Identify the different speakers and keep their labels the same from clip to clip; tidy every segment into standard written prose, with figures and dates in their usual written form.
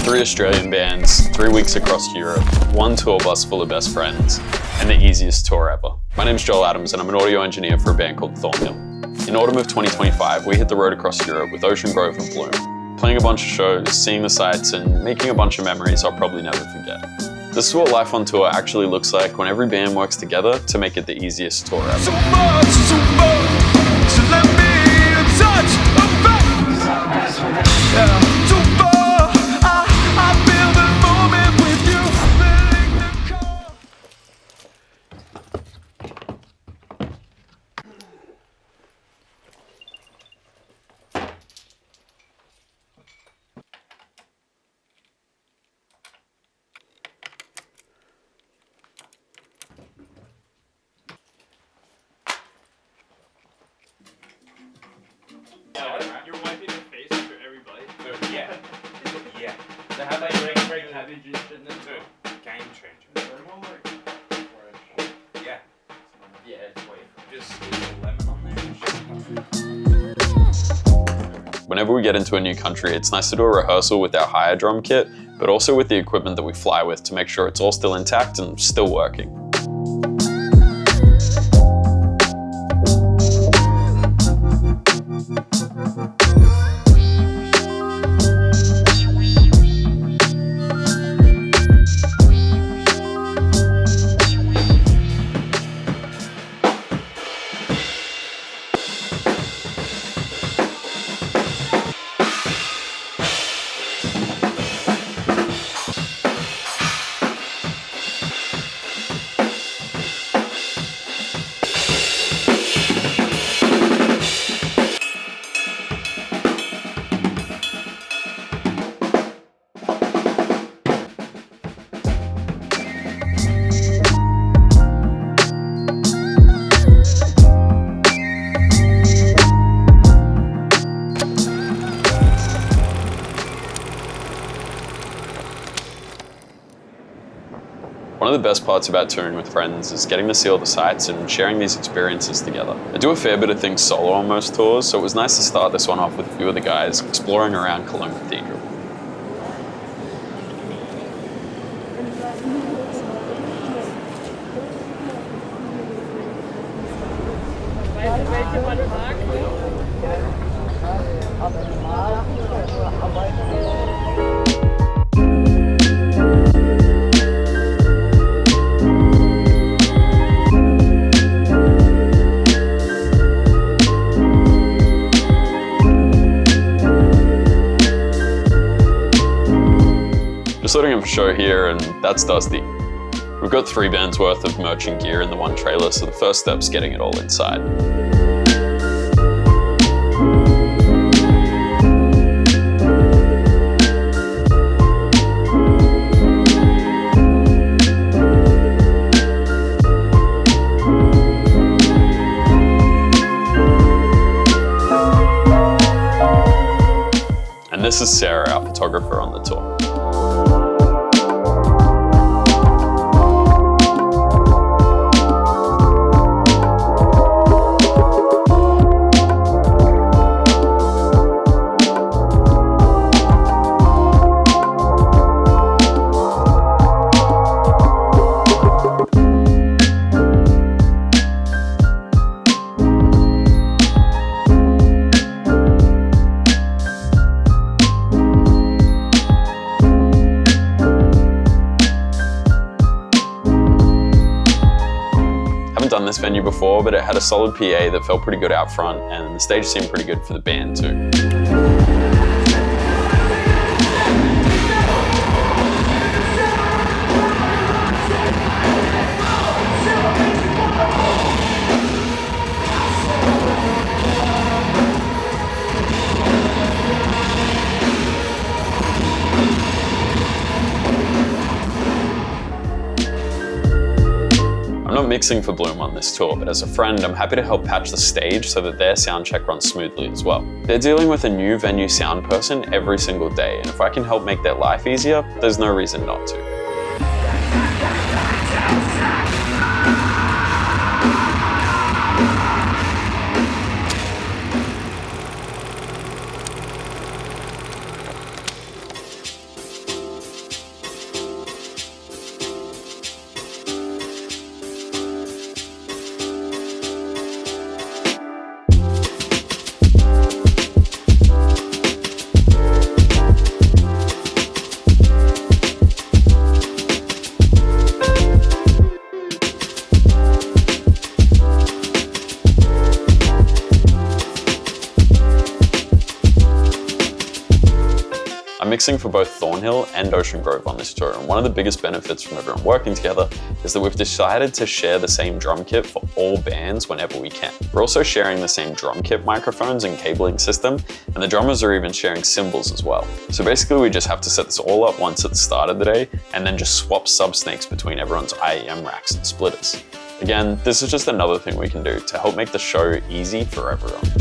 Speaker 1: 3 Australian bands, 3 weeks across Europe, 1 tour bus full of best friends, and the easiest tour ever. My name's Joel Adams and I'm an audio engineer for a band called Thornhill. In autumn of 2025, we hit the road across Europe with Ocean Grove and Bloom, playing a bunch of shows, seeing the sights, and making a bunch of memories I'll probably never forget. This is what life on tour actually looks like when every band works together to make it the easiest tour ever.
Speaker 2: So much, so let me touch a fact. Yeah. Too far, I feel the moment with you, filling the car.
Speaker 3: You're wiping your face after every bite?
Speaker 4: Yeah. Yeah.
Speaker 3: So how about you break cabbage and shit in it too?
Speaker 4: Game changer. Yeah.
Speaker 3: Yeah, it's way.
Speaker 4: Just squeeze a lemon on there and shit.
Speaker 1: Whenever we get into a new country, it's nice to do a rehearsal with our hire drum kit, but also with the equipment that we fly with to make sure it's all still intact and still working. One of the best parts about touring with friends is getting to see all the sights and sharing these experiences together. I do a fair bit of things solo on most tours, so it was nice to start this one off with a few of the guys exploring around Cologne Cathedral. Just loading up a show here, and that's Dusty. We've got 3 bands worth of merch and gear in the one trailer, so the first step's getting it all inside. And this is Sarah, our photographer on the tour. Done this venue before, but it had a solid PA that felt pretty good out front, and the stage seemed pretty good for the band too. I'm not mixing for Bloom on this tour, but as a friend, I'm happy to help patch the stage so that their sound check runs smoothly as well. They're dealing with a new venue sound person every single day, and if I can help make their life easier, there's no reason not to. mixing for both Thornhill and Ocean Grove on this tour, and one of the biggest benefits from everyone working together is that we've decided to share the same drum kit for all bands whenever we can. We're also sharing the same drum kit microphones and cabling system, and the drummers are even sharing cymbals as well. So basically we just have to set this all up once at the start of the day, and then just swap sub-snakes between everyone's IEM racks and splitters. Again, this is just another thing we can do to help make the show easy for everyone.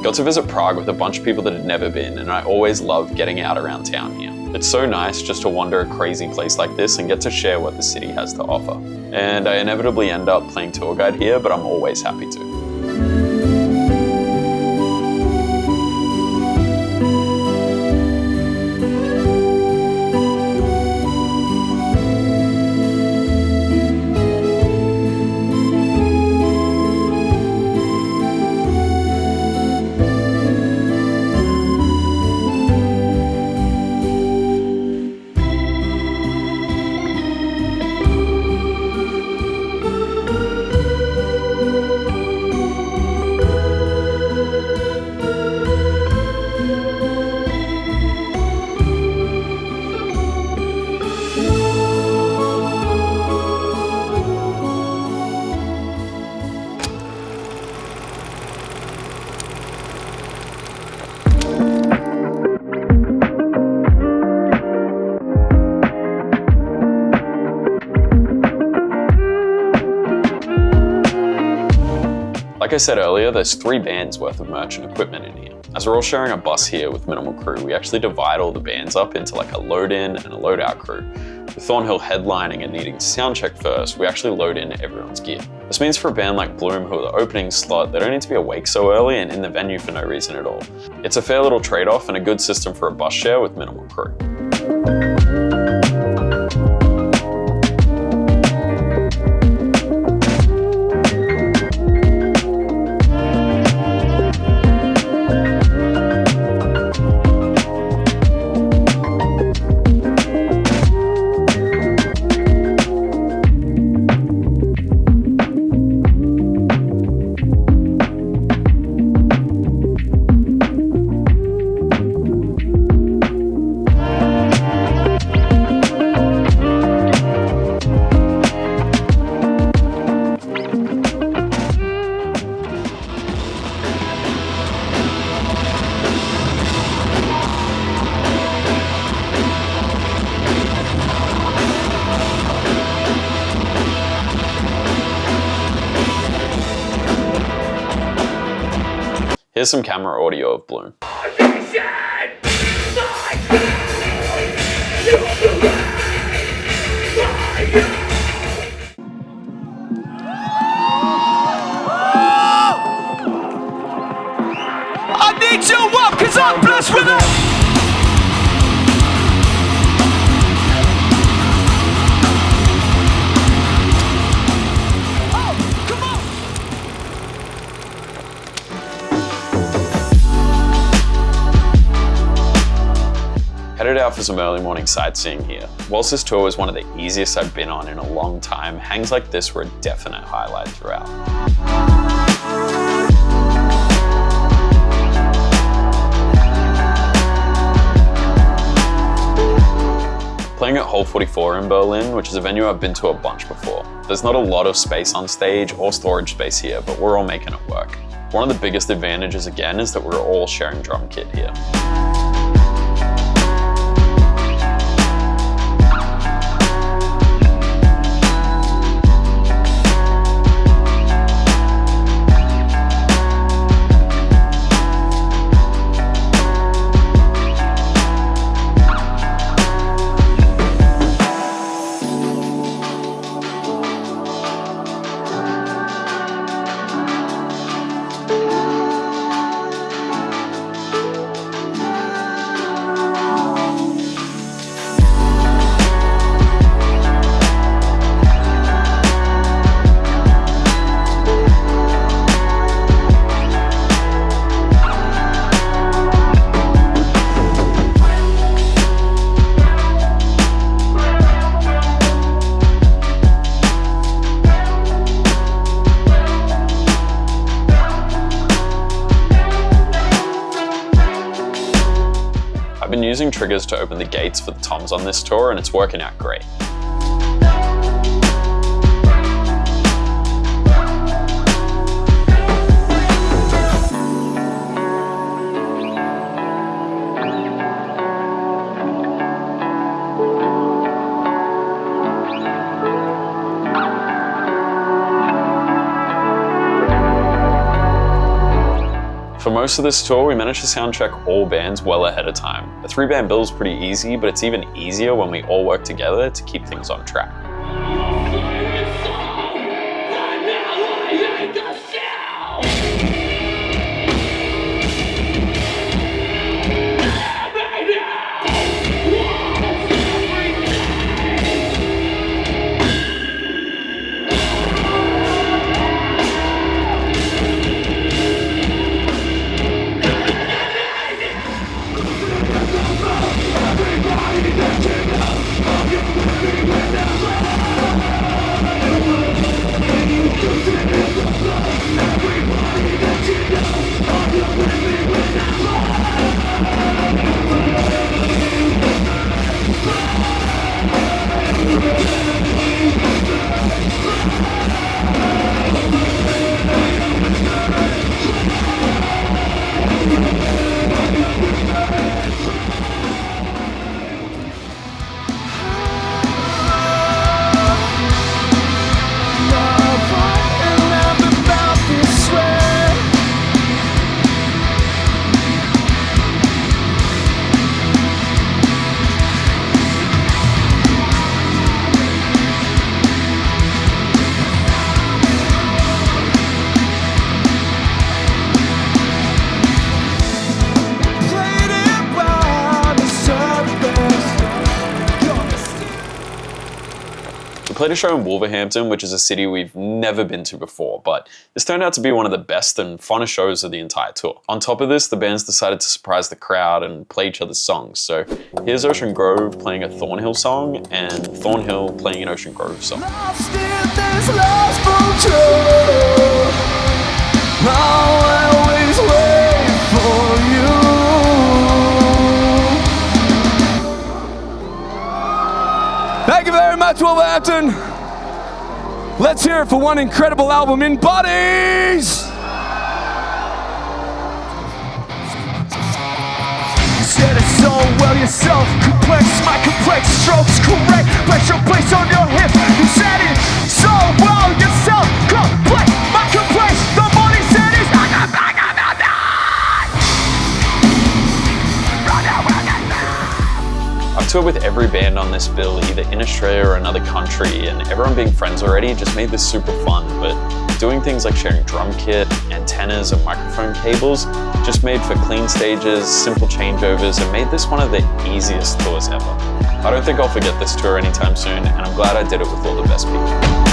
Speaker 1: Got to visit Prague with a bunch of people that had never been, and I always love getting out around town here. It's so nice just to wander a crazy place like this and get to share what the city has to offer. And I inevitably end up playing tour guide here, but I'm always happy to. Like I said earlier, there's 3 bands worth of merch and equipment in here. As we're all sharing a bus here with minimal crew, we actually divide all the bands up into like a load in and a load out crew. With Thornhill headlining and needing to sound check first, we actually load in everyone's gear. This means for a band like Bloom, who are the opening slot, they don't need to be awake so early and in the venue for no reason at all. It's a fair little trade-off and a good system for a bus share with minimal crew. Here's some camera audio of Bloom.
Speaker 2: I need your walk, 'cause I'm blessed with it.
Speaker 1: Headed out for some early morning sightseeing here. Whilst this tour was one of the easiest I've been on in a long time, hangs like this were a definite highlight throughout. Playing at Hall 44 in Berlin, which is a venue I've been to a bunch before. There's not a lot of space on stage or storage space here, but we're all making it work. One of the biggest advantages again is that we're all sharing drum kit here. using triggers to open the gates for the toms on this tour, and it's working out great. For most of this tour, we managed to soundcheck all bands well ahead of time. A 3-band bill is pretty easy, but it's even easier when we all work together to keep things on track. We played a show in Wolverhampton, which is a city we've never been to before, but this turned out to be one of the best and funnest shows of the entire tour. On top of this, the bands decided to surprise the crowd and play each other's songs. So here's Ocean Grove playing a Thornhill song and Thornhill playing an Ocean Grove song.
Speaker 2: Lost in this lost control. I'll always wait for you. Thank you very much, Wolverhampton. Let's hear it for one incredible album in Bodies. Said it so well yourself. Complex, my complex strokes correct. Place your place on your hips. You said it so well yourself. Complex, my complex. The money said it's not a bag of
Speaker 1: I've toured with every band on this bill, either in Australia or another country, and everyone being friends already just made this super fun, but doing things like sharing drum kit, antennas, and microphone cables just made for clean stages, simple changeovers, and made this one of the easiest tours ever. I don't think I'll forget this tour anytime soon, and I'm glad I did it with all the best people.